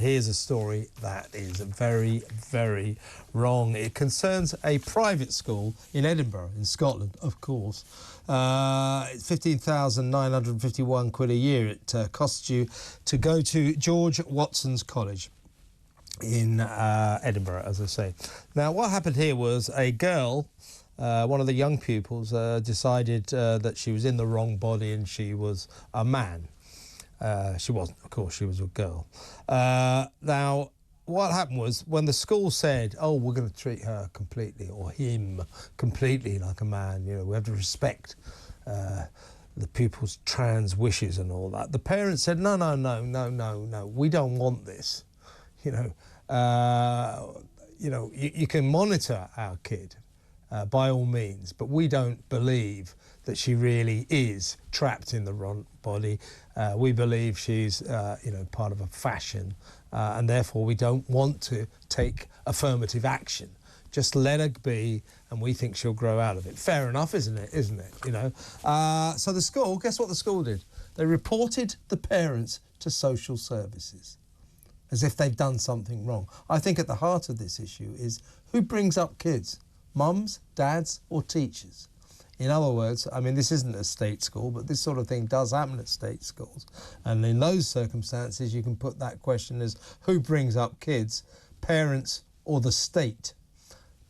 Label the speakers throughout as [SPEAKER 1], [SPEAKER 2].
[SPEAKER 1] Here's a story that is very, very wrong. It concerns a private school in Edinburgh, in Scotland, of course. It's 15,951 quid a year. It costs you to go to George Watson's College in Edinburgh, as I say. Now, what happened here was a girl, one of the young pupils, decided that she was in the wrong body and she was a man. She wasn't, of course, she was a girl. Now, what happened was when the school said, oh, we're going to treat her completely, or him completely like a man, you know, we have to respect the pupil's trans wishes and all that. The parents said, no, we don't want this. You know, you can monitor our kid by all means, but we don't believe that she really is trapped in the wrong body. We believe she's, you know, part of a fashion, and therefore we don't want to take affirmative action. Just let her be, and we think she'll grow out of it. Fair enough, isn't it? You know. So the school, guess what the school did? They reported the parents to social services, as if they've done something wrong. I think at the heart of this issue is who brings up kids? Mums, dads, or teachers? In other words, I mean, this isn't a state school, but this sort of thing does happen at state schools. And in those circumstances, you can put that question as who brings up kids, parents or the state?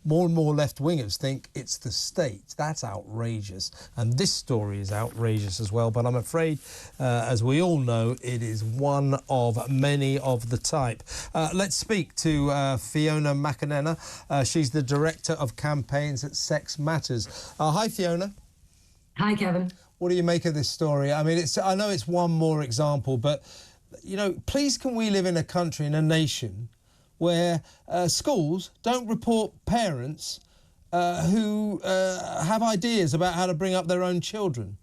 [SPEAKER 1] More and more left-wingers think it's the state. That's outrageous. And this story is outrageous as well. But I'm afraid, as we all know, it is one of many of the type. Let's speak to Fiona McAnena. She's the Director of Campaigns at Sex Matters. Hi, Fiona.
[SPEAKER 2] Hi, Kevin.
[SPEAKER 1] What do you make of this story? I mean, I know it's one more example, but, you know, please can we live in a country, in a nation, where schools don't report parents who have ideas about how to bring up their own children?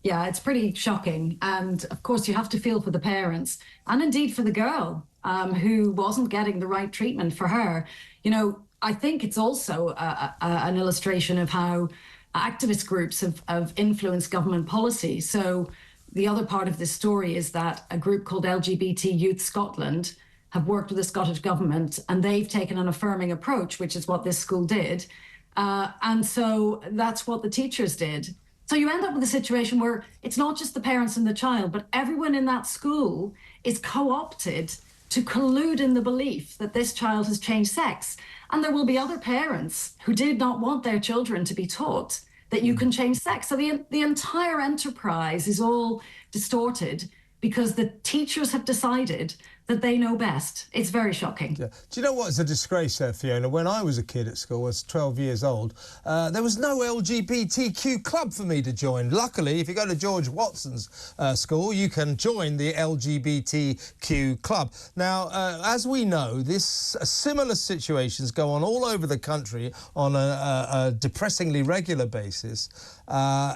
[SPEAKER 2] Yeah, it's pretty shocking. And of course, you have to feel for the parents and indeed for the girl who wasn't getting the right treatment for her. You know, I think it's also an illustration of how activist groups have influenced government policy. So the other part of this story is that a group called LGBT Youth Scotland have worked with the Scottish government, and they've taken an affirming approach, which is what this school did. And so that's what the teachers did. So you end up with a situation where it's not just the parents and the child, but everyone in that school is co-opted to collude in the belief that this child has changed sex. And there will be other parents who did not want their children to be taught that you can change sex. So the entire enterprise is all distorted because the teachers have decided that they know best. It's very shocking.
[SPEAKER 1] Yeah. Do you know what is a disgrace there, Fiona? When I was a kid at school, I was 12 years old, there was no LGBTQ club for me to join. Luckily, if you go to George Watson's school, you can join the LGBTQ club. Now, as we know, similar situations go on all over the country on a depressingly regular basis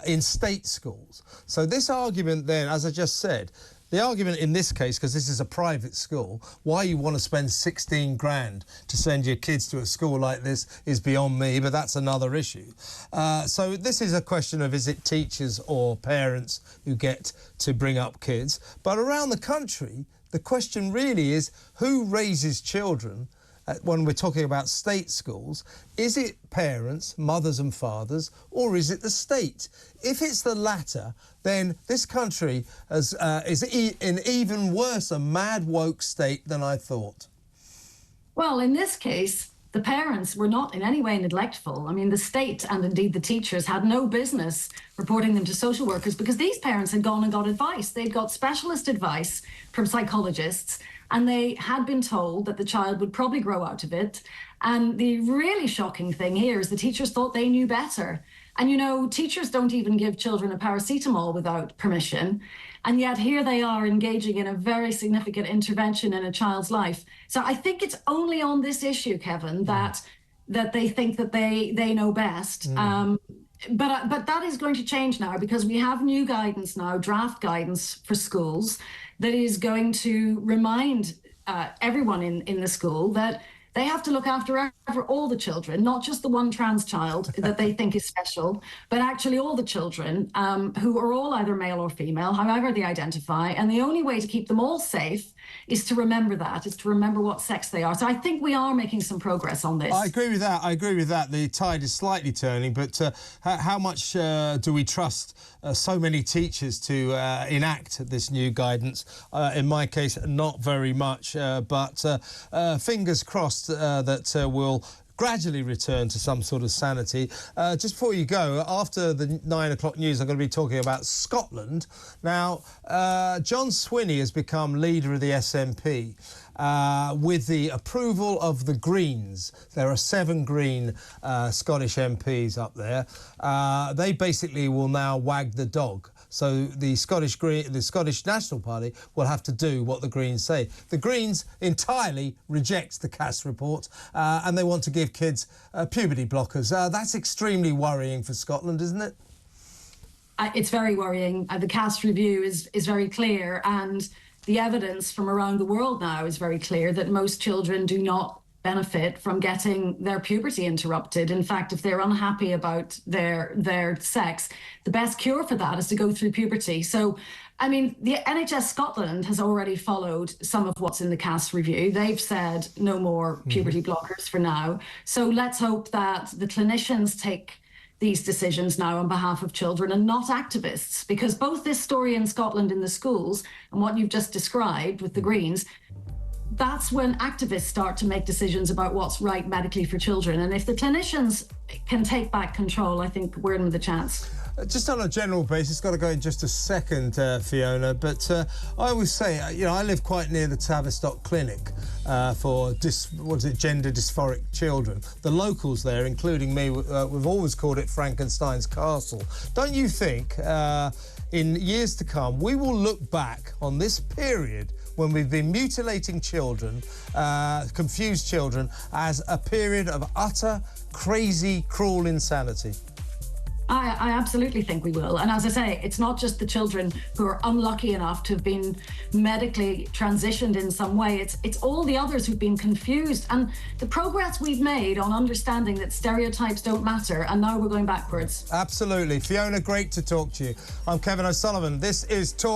[SPEAKER 1] in state schools. So this argument then, as I just said, the argument in this case, because this is a private school, why you want to spend 16 grand to send your kids to a school like this is beyond me, but that's another issue. So this is a question of, is it teachers or parents who get to bring up kids? But around the country, the question really is, who raises children? When we're talking about state schools, is it parents, mothers and fathers, or is it the state? If it's the latter, then this country is in even worse a mad woke state than I thought.
[SPEAKER 2] Well, in this case, the parents were not in any way neglectful. I mean, the state and indeed the teachers had no business reporting them to social workers because these parents had gone and got advice. They'd got specialist advice from psychologists, and they had been told that the child would probably grow out of it. And the really shocking thing here is the teachers thought they knew better. And, you know, teachers don't even give children a paracetamol without permission. And yet here they are engaging in a very significant intervention in a child's life. So I think it's only on this issue, Kevin, that they think that they know best. But that is going to change now because we have new guidance now, draft guidance for schools that is going to remind everyone in the school that they have to look after all the children, not just the one trans child that they think is special, but actually all the children who are all either male or female, however they identify. And the only way to keep them all safe is to remember that, is to remember what sex they are. So I think we are making some progress on this.
[SPEAKER 1] I agree with that. I agree with that. The tide is slightly turning, but how much do we trust so many teachers to enact this new guidance? In my case, not very much, but fingers crossed that we'll gradually return to some sort of sanity. Just before you go, after the 9 o'clock news, I'm going to be talking about Scotland. Now, John Swinney has become leader of the SNP with the approval of the Greens. There are 7 Green Scottish MPs up there. They basically will now wag the dog. So the Scottish National Party will have to do what the Greens say. The Greens entirely reject the Cass report and they want to give kids puberty blockers. That's extremely worrying for Scotland, isn't it?
[SPEAKER 2] It's very worrying. The Cass review is very clear, and the evidence from around the world now is very clear that most children do not benefit from getting their puberty interrupted. In fact, if they're unhappy about their sex, the best cure for that is to go through puberty. So, I mean, the NHS Scotland has already followed some of what's in the Cass review. They've said no more puberty blockers for now. So let's hope that the clinicians take these decisions now on behalf of children and not activists, because both this story in Scotland in the schools and what you've just described with the Greens, that's when activists start to make decisions about what's right medically for children. And if the clinicians can take back control, I think we're in with a chance.
[SPEAKER 1] Just on a general basis, got to go in just a second, Fiona, but I always say, I live quite near the Tavistock Clinic for gender dysphoric children. The locals there, including me, we've always called it Frankenstein's Castle. Don't you think in years to come, we will look back on this period when we've been mutilating children, confused children, as a period of utter, crazy, cruel insanity?
[SPEAKER 2] I absolutely think we will. And as I say, it's not just the children who are unlucky enough to have been medically transitioned in some way. It's all the others who've been confused. And the progress we've made on understanding that stereotypes don't matter, and now we're going backwards.
[SPEAKER 1] Absolutely. Fiona, great to talk to you. I'm Kevin O'Sullivan. This is Talk.